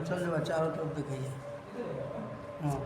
चल जो चारों तरफ दिखाइए। हाँ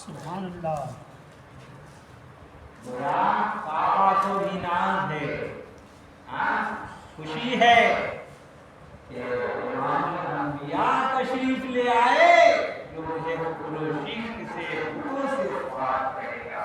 सुभान अल्लाह। खुशी है कि इमाम अंबिया तशरीफ ले आए जो मुझे शिक से बात करेगा।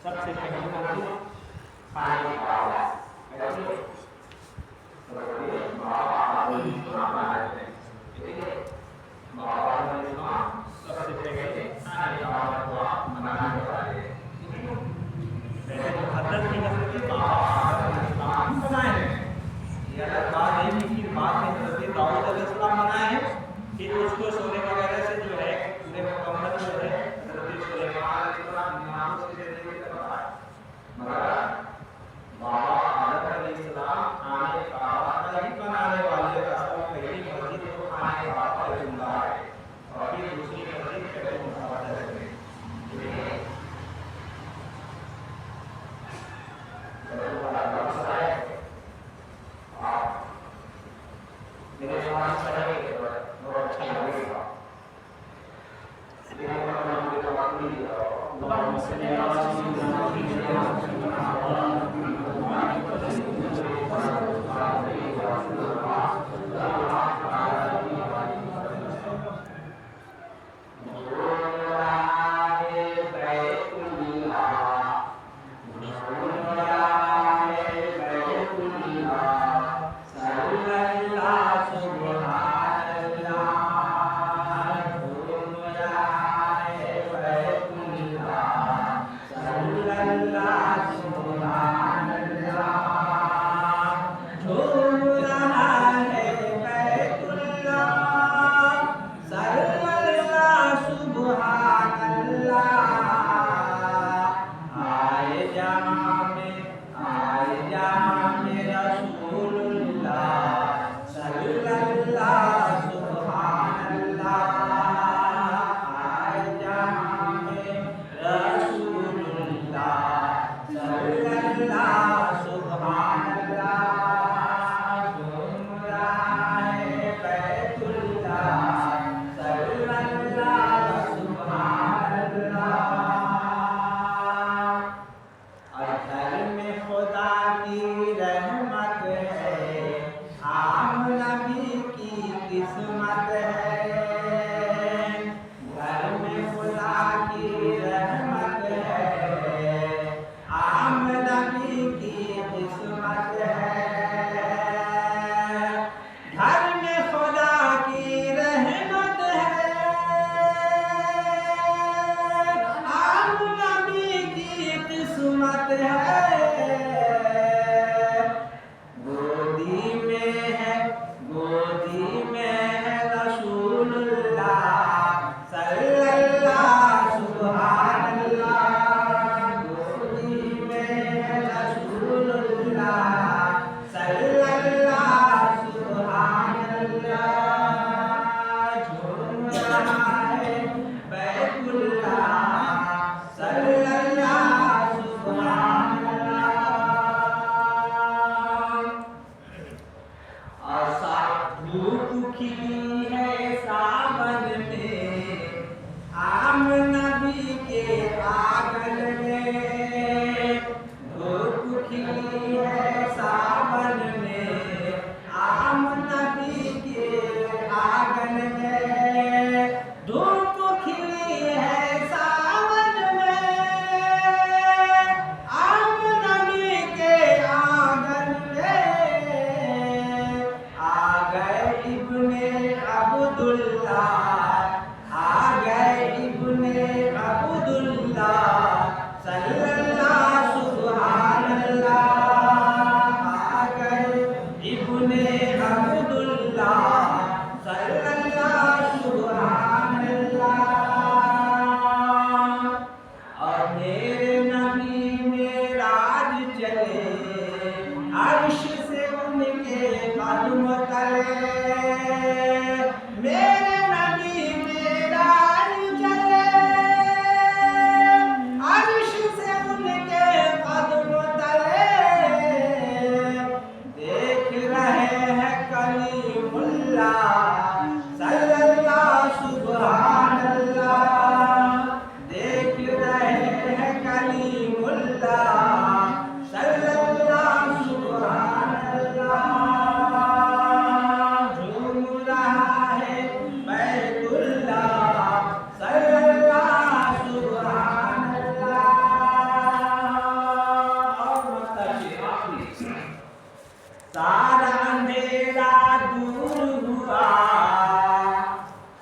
सबसे उसको सोने वगैरह से जो है पूरे मुकम्मल जो है बाबा आदम अलैहिस्सलाम आने काबा नहीं बनाने वाले का पहली मस्जिद तो आने काबा जिंदा है और फिर दूसरी मस्जिद के मुताबिक है। मेरे साथ चलेंगे तो अच्छा लगेगा। اور میرے نبی معراج چلے عرش سے ان کے قدم تلے میرے نبی معراج چلے عرش سے ان کے قدم تلے دیکھ رہے ہیں کلیم اللہ صلی اللہ سبحان اللہ دیکھ رہے ہیں کلیم اللہ صلی اللہ سبحان اللہ جھوم رہا ہے بیت اللہ صلی اللہ سبحان اللہ اور سارا اندھیرا دور ہوا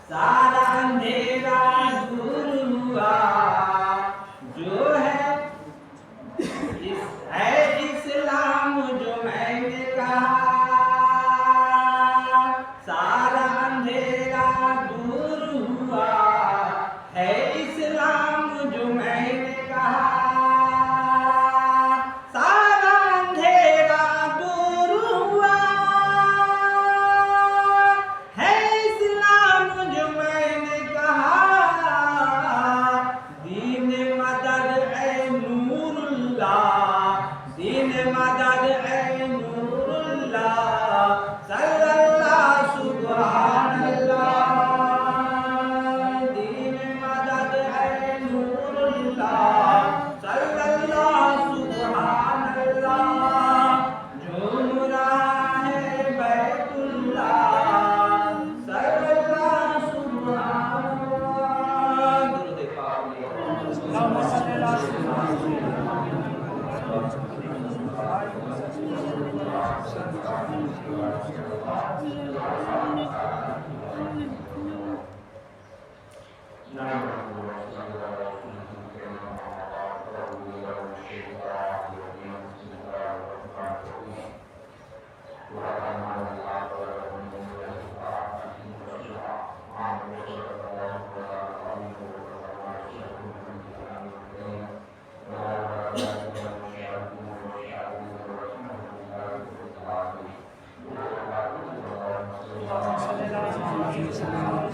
سارا اندھیرا دور ہوا جو ہے اسلام جو میں نے کہا سارا اندھیرا دور ہوا ہے اسلام جو میں نے کہا سارا اندھیرا دور ہوا ہے اسلام جو میں نے کہا دین مدد اے نور اللہ دین مدد اے نور اللہ صلی اللہ سبحان اللہ دین مدد اے نور اللہ صلی اللہ سبحان اللہ جھوم رہا ہے بیت اللہ صلی اللہ سبحان اللہ درود پاک اللهم صل على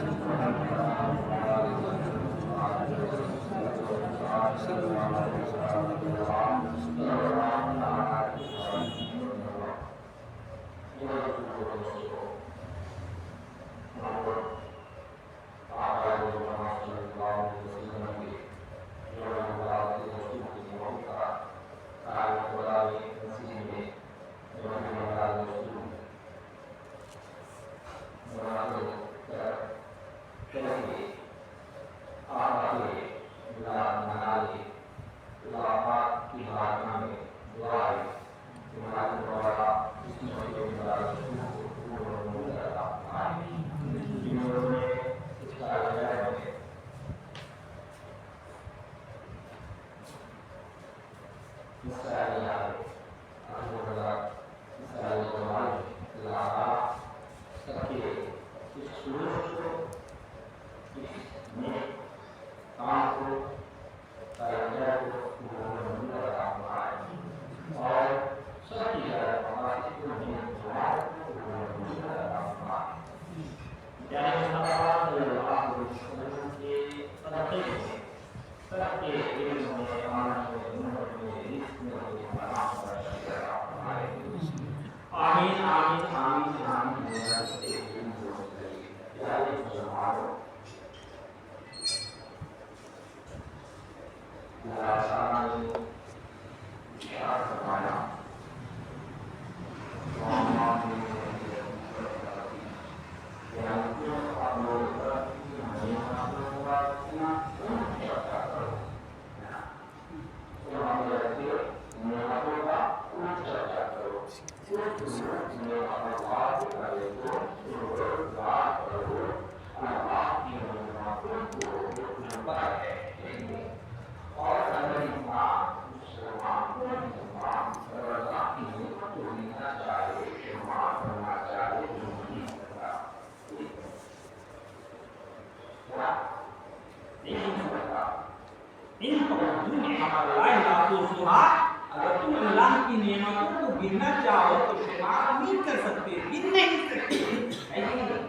अगर तुम अल्लाह की नेमतों को गिनना चाहो तो शुमार नहीं कर सकते, गिन नहीं सकते, है कि नहीं?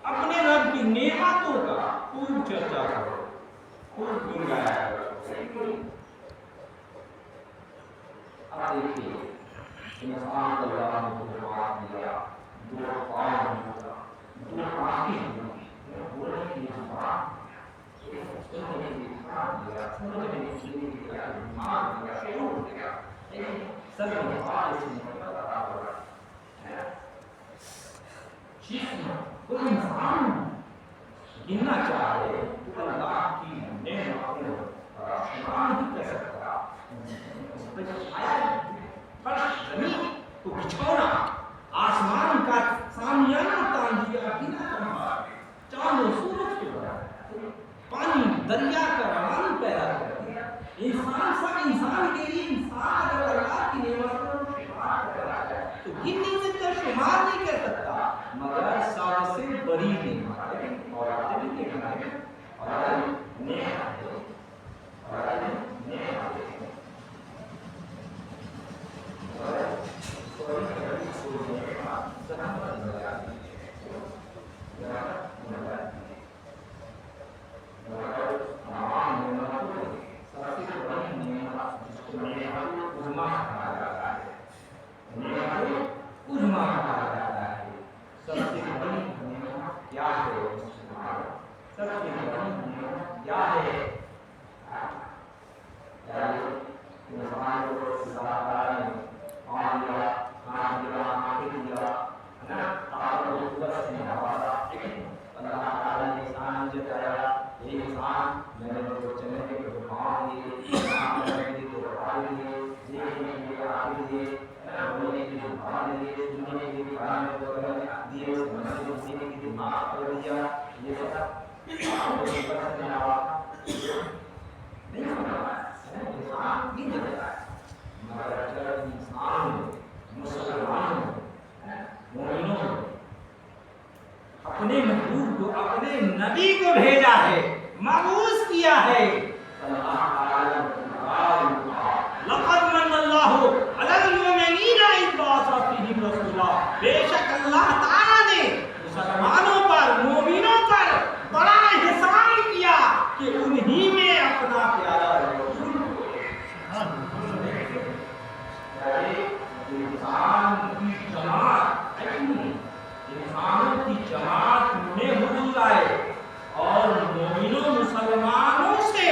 अपने रब की नेमतों का खूब चर्चा करो, खूब गुनगाया करो। अब देखिए इंसान को अल्लाह ने जवाब दिया, दो पाँव होगा, दो आँखें होंगी, बोलने की जुबान, सुनने की जुबान दिया, समझने की दिमाग दिया, शऊर दिया, सब बात इसमें बराबर है। जिस्म कोई इंसान गिनना चाहे तो अल्लाह की नेमतों का शुमार नहीं कर सकता। पर जमीन को बिछौना, आसमान का सामियाना तान दिया बिना कमाए, चांद सूरज को बनाया, पानी दरिया का रवानी पैदा कर दिया, इंसान सब इंसान के लिए इंसान अगर अल्लाह की नेमतों को शुमार करा जाए तो गिन नहीं सकता, शुमार नहीं कर सकता। मगर सबसे बड़ी नेमत है और अत्यधिक नेमत है और नेमत है और नेमत है। अपने महबूब को, अपने नबी को भेजा है, मबूस किया है। लक़द मन्नल्लाहु अलल मुमिनीना इज़ बअसा फ़ीहिम रसूला, बेशक अल्लाह ताला ने मुसलमानों पर, मोमिनों पर बड़ा एहसान किया कि उन्हीं में अपना प्यारा रसूल इंसान की जमात, इंसानों की जमात में हुजूर आए और मोमिनों मुसलमानों से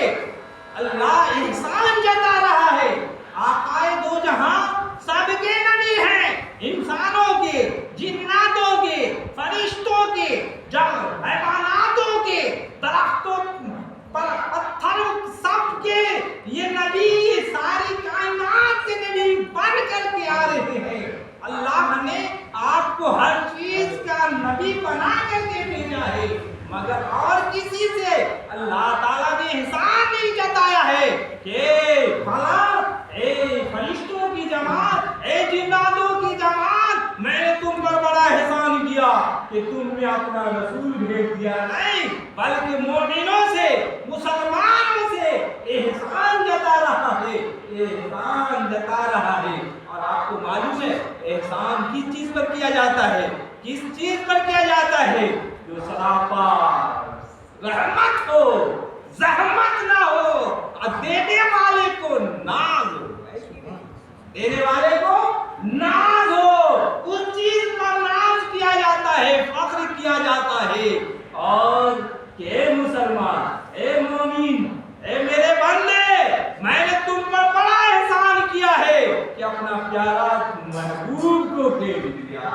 अल्लाह इंसान जता रहा है। आकाए दो जहां सबके नबी हैं, इंसानों के, जिन्नातों के, फरिश्तों के, हैवानातों के, दरख्तों पर पत्थरों सबके ये नबी, ये सारी कायनात के नबी बन करके आ रहे हैं। अल्लाह ने आपको हर चीज का नबी बना करके भेजा है, मगर और किसी से अल्लाह ताला ने एहसान नहीं जताया है कि फला ए फरिश्तों की जमात, ए जिन्नातों की जमात, मैंने तुम पर बड़ा एहसान किया कि तुमने अपना रसूल भेज दिया। नहीं, बल्कि मोमिनों से, मुसलमानों से एहसान जता रहा है, एहसान जता रहा है। और आपको मालूम है एहसान किस चीज पर किया जाता है, किस चीज पर किया जाता है? जो सरापा रहमत हो, जहमत ना हो और देने वाले को नाज हो, देने वाले को नाज हो, उस चीज पर नाज किया जाता है, फख्र किया जाता है। और के मुसलमान, ए मोमिन, ए मेरे बंदे, मैंने तुम पर बड़ा एहसान किया है कि अपना प्यारा महबूब को भेज दिया।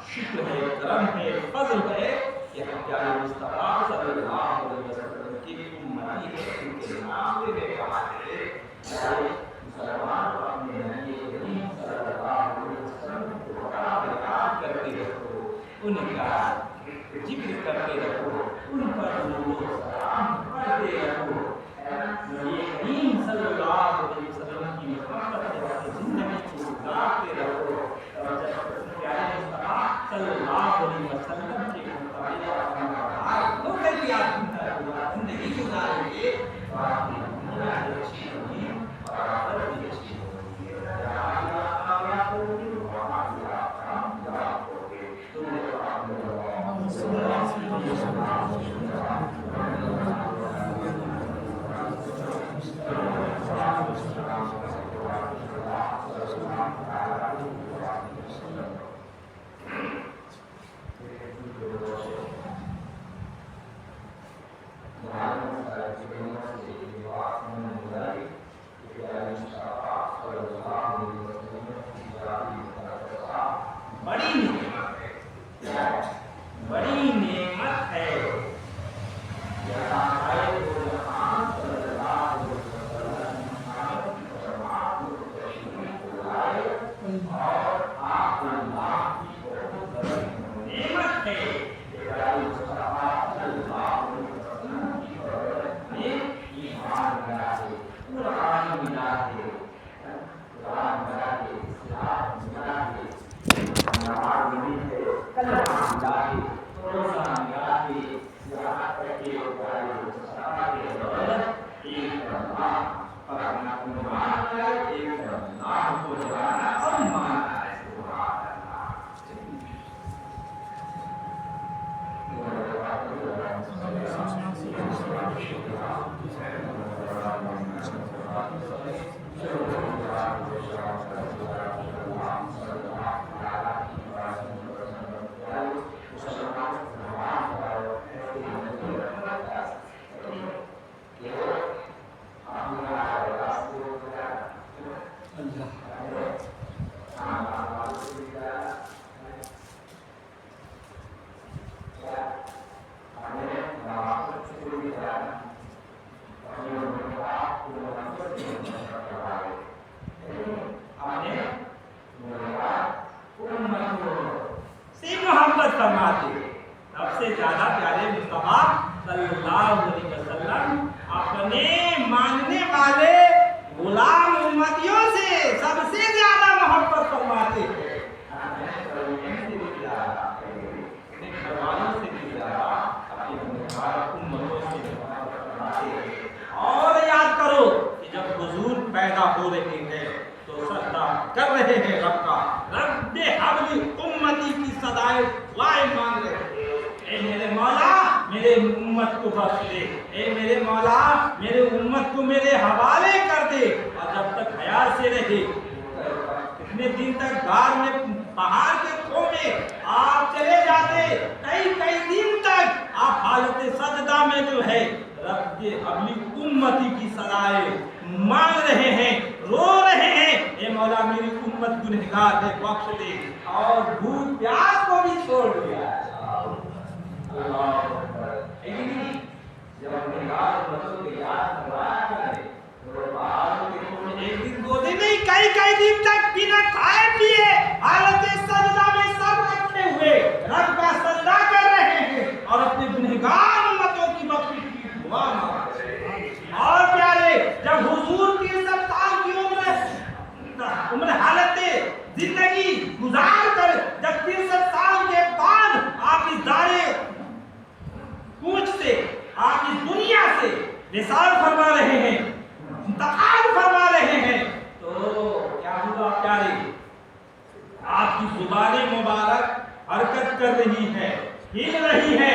शुक्र है, करम है, फजल है कि प्यारे मुस्तफा सल्लल्लाहु अलैहि वसल्लम की उम्मती है, उनके नाम पे बेकार है। मुसलमान अपने नबी करीम सल्लल्लाहु अलैहि वसल्लम को बड़ा याद करते रहो, उनका जिक्र करते रहो, उन पर सलाम पढ़ते रहो। नबी करीम सल्लल्लाहु अलैहि वसल्लम की अल्लाह को जाना और मानना है। सुभान अल्लाह। सबसे ज्यादा प्यारे मुस्तफा सल्लल्लाहु अलैहि वसल्लम अपने मानने वाले गुलाम उम्मतियों से सबसे ज्यादा मोहब्बत फरमाते हैं। और याद करो कि जब हुजूर पैदा हो रहे हैं तो सजदा कर रहे हैं रब का, रब्बे हबली उम्मती की सदाएं दुआएं मांग रहे हैं। ए मेरे मौला मेरे उम्मत को बख्श दे, ए मेरे मौला मेरे उम्मत को मेरे हवाले कर दे। और जब तक हयात से रहे, कितने दिन तक गार में पहाड़ के खो में आप चले जाते, कई कई दिन तक आप हालत सजदा में जो है रब्बे हबली उम्मती की सदाएं मांग रहे हैं, रो रहे हैं। ए मौला मेरी उम्मत गुनहगार है, बख्श दे। और भूख प्यास को भी छोड़ दिया। एक दिन दो दिन नहीं, कई कई दिन तक बिना खाए पिए हालत सजदा में सब रखे हुए रब का सजदा कर रहे हैं और अपने गुनहगार उम्मतों की बख्शिश की दुआ मांग रहे हैं। और प्यारे जब हुजूर की 70 साल की उम्र हालत जिंदगी गुजार कर जब 63 साल के बाद आप इस दारे पूछ से आप इस दुनिया से विसाल फरमा रहे हैं, इंतकाल फरमा रहे हैं, तो क्या हुआ प्यारे? आपकी जुबाने मुबारक हरकत कर रही है, हिल रही है।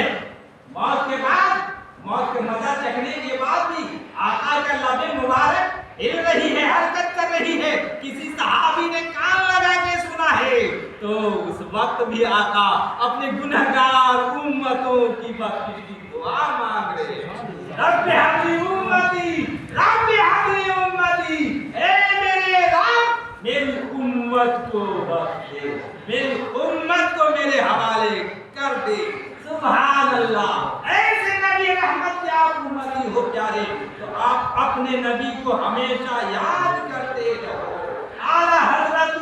मौत के बाद, मौत के मजा चखने के बाद भी आका का लबे मुबारक हिल रही है, हरकत कर रही है। किसी सहाबी ने कान लगा के सुना है तो उस वक्त भी आका अपने गुनहगार उम्मतों की बख्शिश की दुआ मांग रहे हैं। रब्बे हबली उम्मती, रब्बे हबली उम्मती, ए मेरे रब मेरी उम्मत को बख्श दे, मेरी उम्मत को मेरे हवाले कर दे। सुभान अल्लाह। ऐसे नबी रहमत के आप उम्मती हो प्यारे, तो आप अपने नबी को हमेशा याद करते रहो। आला हजरत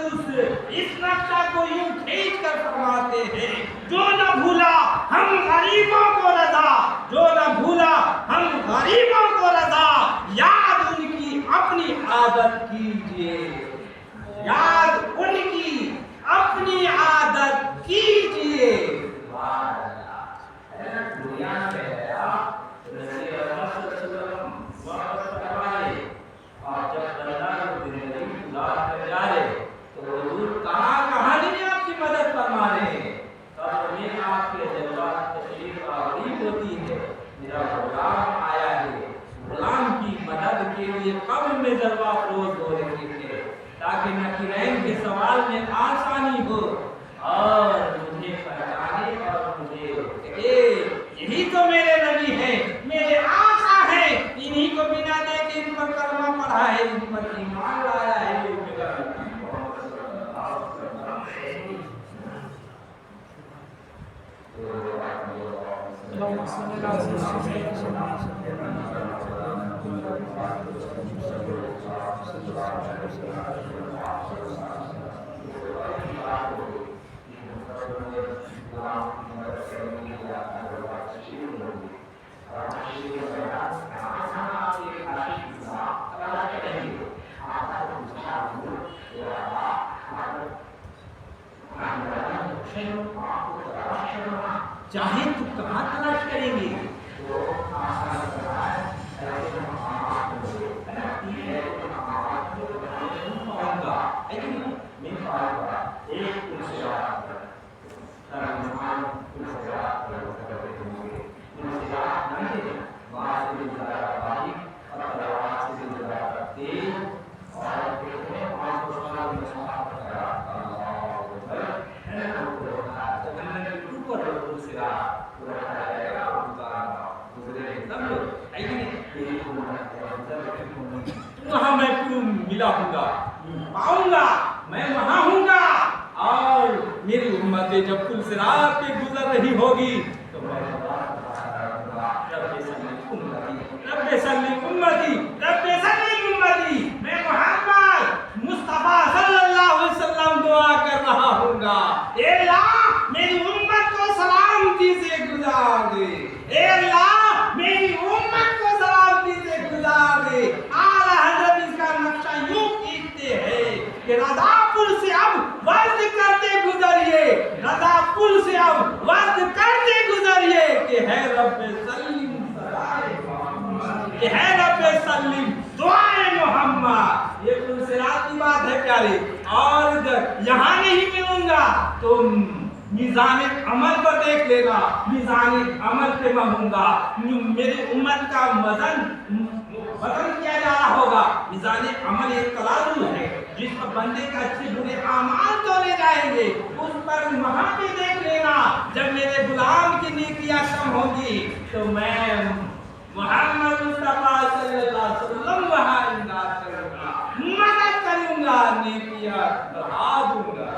इस नक्शा को यूं खींच कर फरमाते हैं, जो न भूला हम गरीबों को रजा, जो न भूला हम गरीबों को रजा, याद उनकी अपनी आदत कीजिए, याद उनकी अपनी आदत कीजिए। दुनिया में और जब तो हुजूर कहाँ नहीं आपकी मदद फरमा रहे हैं। तब में आपके जज्बात तशरीफ आवरी होती है, मेरा गुलाम आया है, गुलाम की मदद के लिए कब्र में जलवा फरोज हो रही है, ताकि नकीरैन के सवाल में आसानी हो और मुझे पहचाने और मुझे यही तो मेरे नबी हैं, मेरे आका हैं, इन्हीं को बिना देखे इन पर कलमा पढ़ा है, इन पर ईमान लाया है। चाहे तो कहाँ तलाश करेंगे? من فعلها ایک انسیات ترجمان انسیات انسیات نہیں واسد الزرع باقی واسد الزرع تیل اور کہتے ہیں 500 میں صحابہ کرا اللہ اکبر ہے جہنم کے اوپر انسیات پورا کھایا جائے گا اور گزرے تب وہاں میں کیوں ملا ہوں گا پاؤں گا میں وہاں ہوں گا اور میری امت جب پل صراط پہ گزر رہی ہوگی تو میں رب سلم امتی میں محمد مصطفیٰ صلی اللہ علیہ وسلم دعا کر رہا ہوں گا اے اللہ میری امت کو سلامتی سے گزار دے اے اللہ میری امت کو سلامتی سے گزار دے اعلیٰ حضرت اس کا نقشہ یوں کھینچتے ہیں کہ رضا پل سے اب ورد کرتے گزریے رضا پل سے اب ورد کرتے گزریے کہ ہے رب سلیم کہ ہے رب سلیم دعائے محمد یہ پل صراط کی بات ہے پیارے اور یہاں نہیں ملوں گا تو میزان عمل پر دیکھ لینا میزان عمل پہ میں ہوں گا میری امت کا وزن کیا جا رہا ہوگا میزان عمل ایک ترازو ہے جس پر بندے کا اچھے برے اعمال تولے جائیں گے اس پر وہاں پہ دیکھ لینا جب میرے غلام کی نیکیاں کم ہوگی تو میں محمد مصطفیٰ صلی اللہ علیہ وسلم وہاں امداد کروں گا مدد کروں گا نیکیاں بڑھا دوں گا